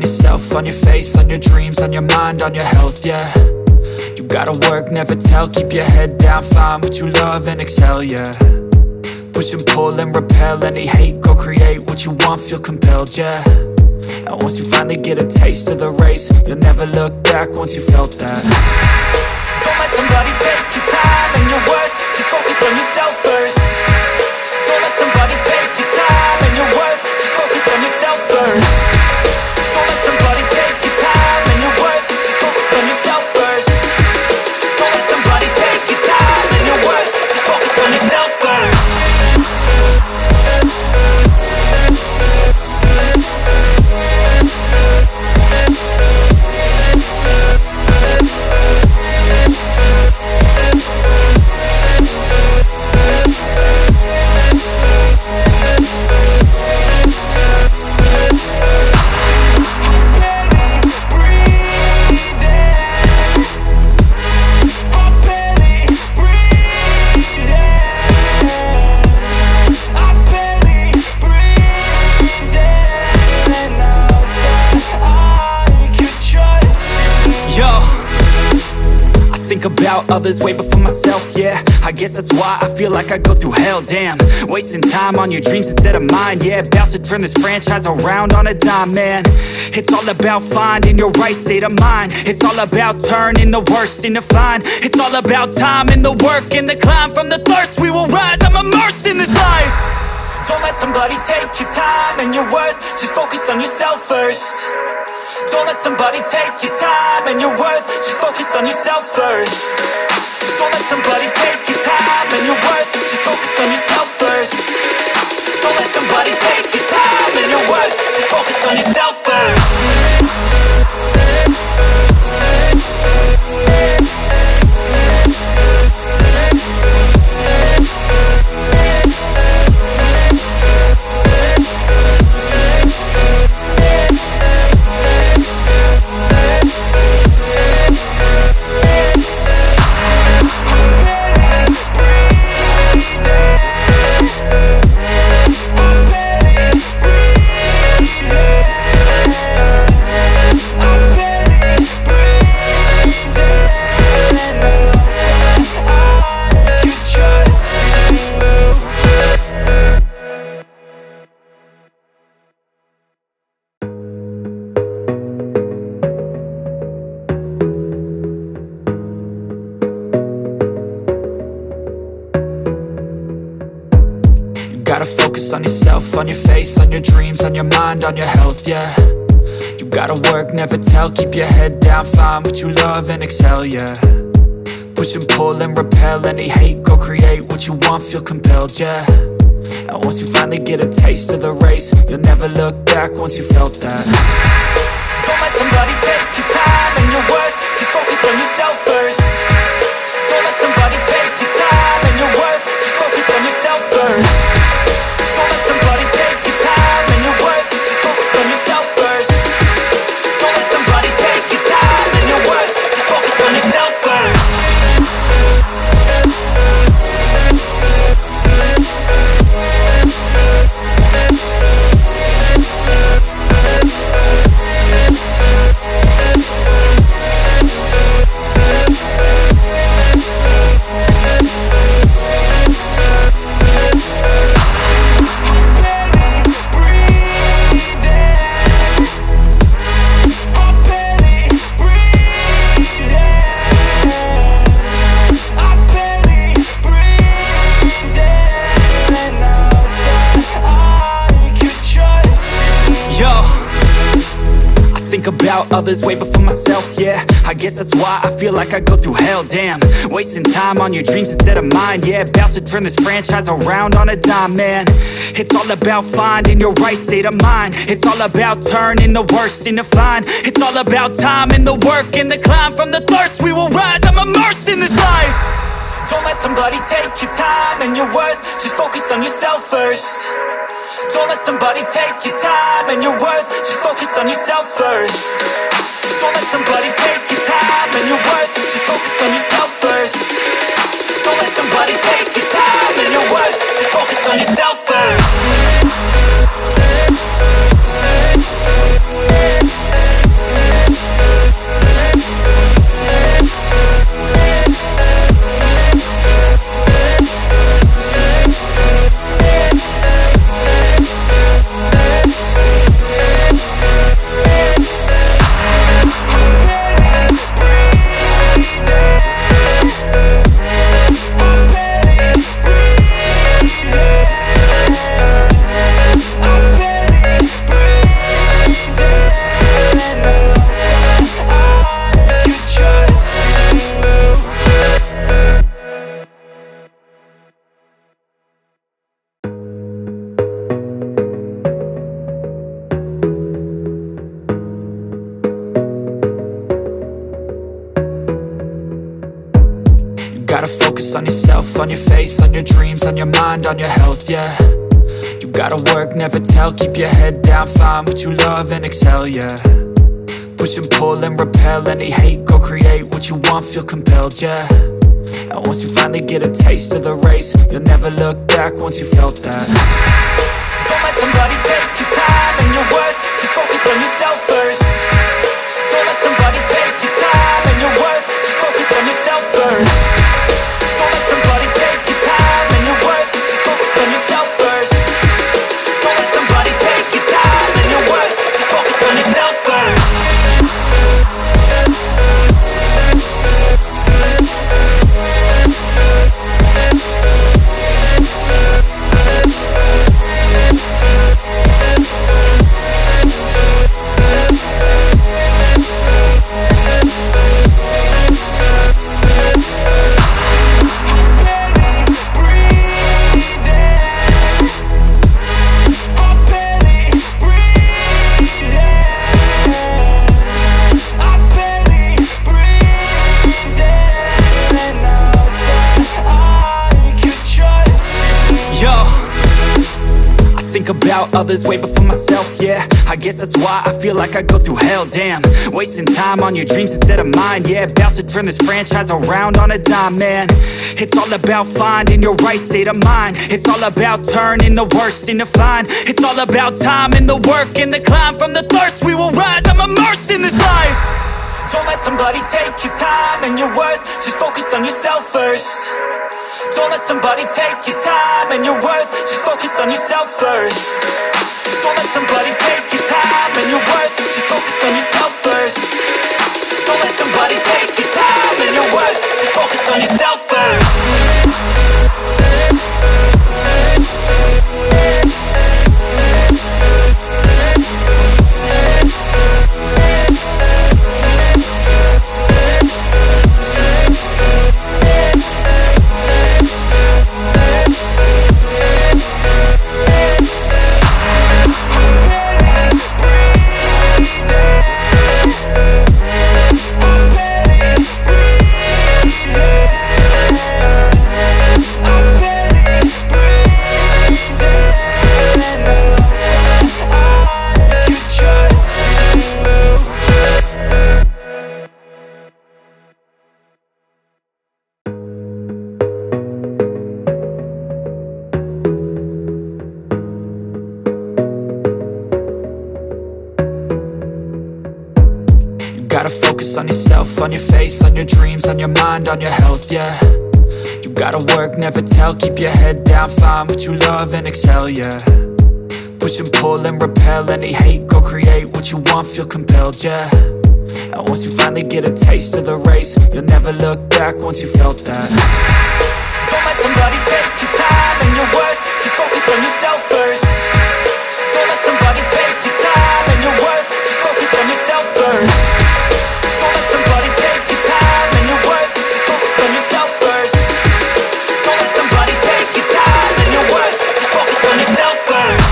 yourself, on your faith, on your dreams, on your mind, on your health, yeah. You gotta work, never tell, keep your head down, find what you love and excel, yeah. Push and pull and repel any hate, go create what you want, feel compelled, yeah. And once you finally get a taste of the race, you'll never look back once you felt that. Don't let somebody take your time and your worth, just focus on yourself first. Don't let somebody take your time and your worth, just focus on yourself first. Don't let somebody take your time and your worth, just focus on yourself first. Don't let somebody take your time and your worth, just focus on yourself first. About others way before myself, yeah. I guess that's why I feel like I go through hell, damn. Wasting time on your dreams instead of mine, yeah. About to turn this franchise around on a dime, man. It's all about finding your right state of mind. It's all about turning the worst into fine. It's all about time and the work and the climb. From the thirst we will rise, I'm immersed in this life. Don't let somebody take your time and your worth, just focus on yourself first. Don't let somebody take your time and your worth, just focus on yourself first. Don't let somebody take your time and your worth, just focus on yourself first. Don't let somebody take your time and your worth, just focus on yourself first. On yourself, on your faith, on your dreams, on your mind, on your health, yeah. You gotta work, never tell, keep your head down, find what you love and excel, yeah. Push and pull and repel any hate, go create what you want, feel compelled, yeah. And once you finally get a taste of the race, you'll never look back once you felt that. Don't let somebody take your time and your worth, just focus on yourself first. Don't let somebody take your time and your worth, just focus on yourself first. Don't let somebody take your time and your worth, just focus on yourself first. Don't let somebody take your time and your worth, just focus on yourself first. About others way before myself, yeah. I guess that's why I feel like I go through hell, damn. Wasting time on your dreams instead of mine, yeah. About to turn this franchise around on a dime, man. It's all about finding your right state of mind. It's all about turning the worst into fine. It's all about time and the work and the climb. From the thirst we will rise, I'm immersed in this life. Don't let somebody take your time and your worth, just focus on yourself first. Don't let somebody take your time and your worth, just focus on yourself first. Don't let somebody take your time and your worth, just focus on yourself first. Don't let somebody take your time and your worth, just focus on yourself first. gotta focus on yourself, on your faith, on your dreams, on your mind, on your health, yeah. You gotta work, never tell, keep your head down, find what you love and excel, yeah. Push and pull and repel any hate, go create what you want, feel compelled, yeah. And once you finally get a taste of the race, you'll never look back once you felt that. Don't let somebody take your time and your worth, just focus on yourself first. Don't let somebody take your time and your worth, just focus on yourself first. Don't let somebody take your time and your worth, just focus on yourself first. Don't let somebody take your time and your worth, just focus on yourself first. About others way before myself, yeah. I guess that's why I feel like I go through hell, damn. Wasting time on your dreams instead of mine, yeah. About to turn this franchise around on a dime, man. It's all about finding your right state of mind. It's all about turning the worst into fine. It's all about time and the work and the climb. From the thirst we will rise, I'm immersed in this life. Don't let somebody take your time and your worth, just focus on yourself first. Don't let somebody take your time and your worth, just focus on yourself first. Don't let somebody take your time and your worth, just focus on yourself first. Don't let somebody take your time and your worth, just focus on yourself first. On yourself, on your faith, on your dreams, on your mind, on your health, yeah. You gotta work, never tell, keep your head down, find what you love and excel, yeah. Push and pull and repel any hate, go create what you want, feel compelled, yeah. And once you finally get a taste of the race, you'll never look back once you felt that. Don't let somebody take your time and your worth, just focus on yourself first. Don't let somebody take your time and your worth, just focus on yourself first. Don't let somebody take your time and your worth, just focus on yourself first. Don't let somebody take your time and your worth, just focus on yourself first.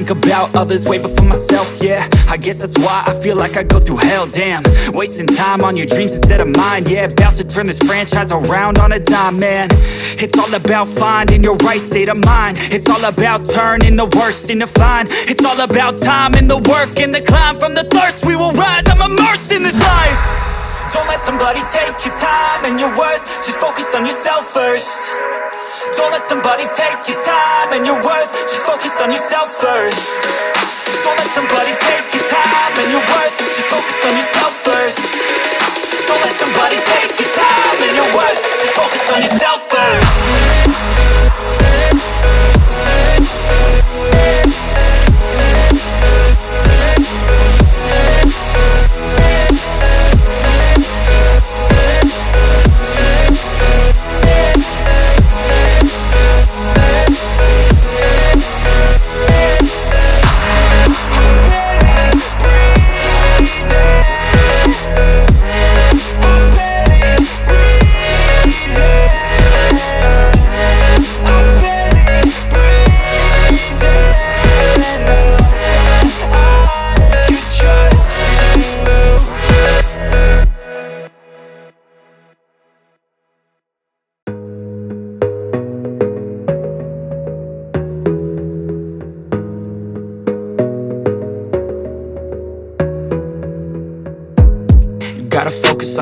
About others way before myself, yeah. I guess that's why I feel like I go through hell, damn. Wasting time on your dreams instead of mine, yeah. About to turn this franchise around on a dime, man. It's all about finding your right state of mind. It's all about turning the worst into fine. It's all about time and the work and the climb. From the thirst we will rise, I'm immersed in this life. Don't let somebody take your time and your worth, just focus on yourself first. Don't let somebody take your time and your worth, just focus on yourself first. Don't let somebody take your time and your worth, just focus on yourself first. Don't let somebody take your time and your worth, just focus on yourself first.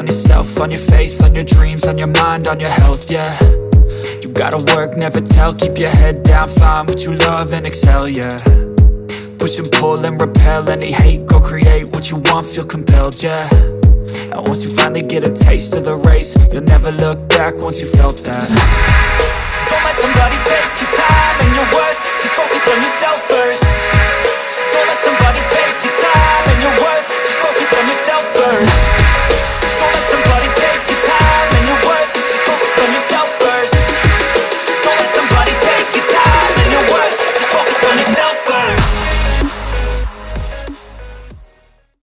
on yourself, on your faith, on your dreams, on your mind, on your health, yeah. You gotta work, never tell, keep your head down, find what you love and excel, yeah. Push and pull and repel any hate, go create what you want, feel compelled, yeah. And once you finally get a taste of the race, you'll never look back once you felt that. Don't let somebody take your time and your worth, just focus on yourself first.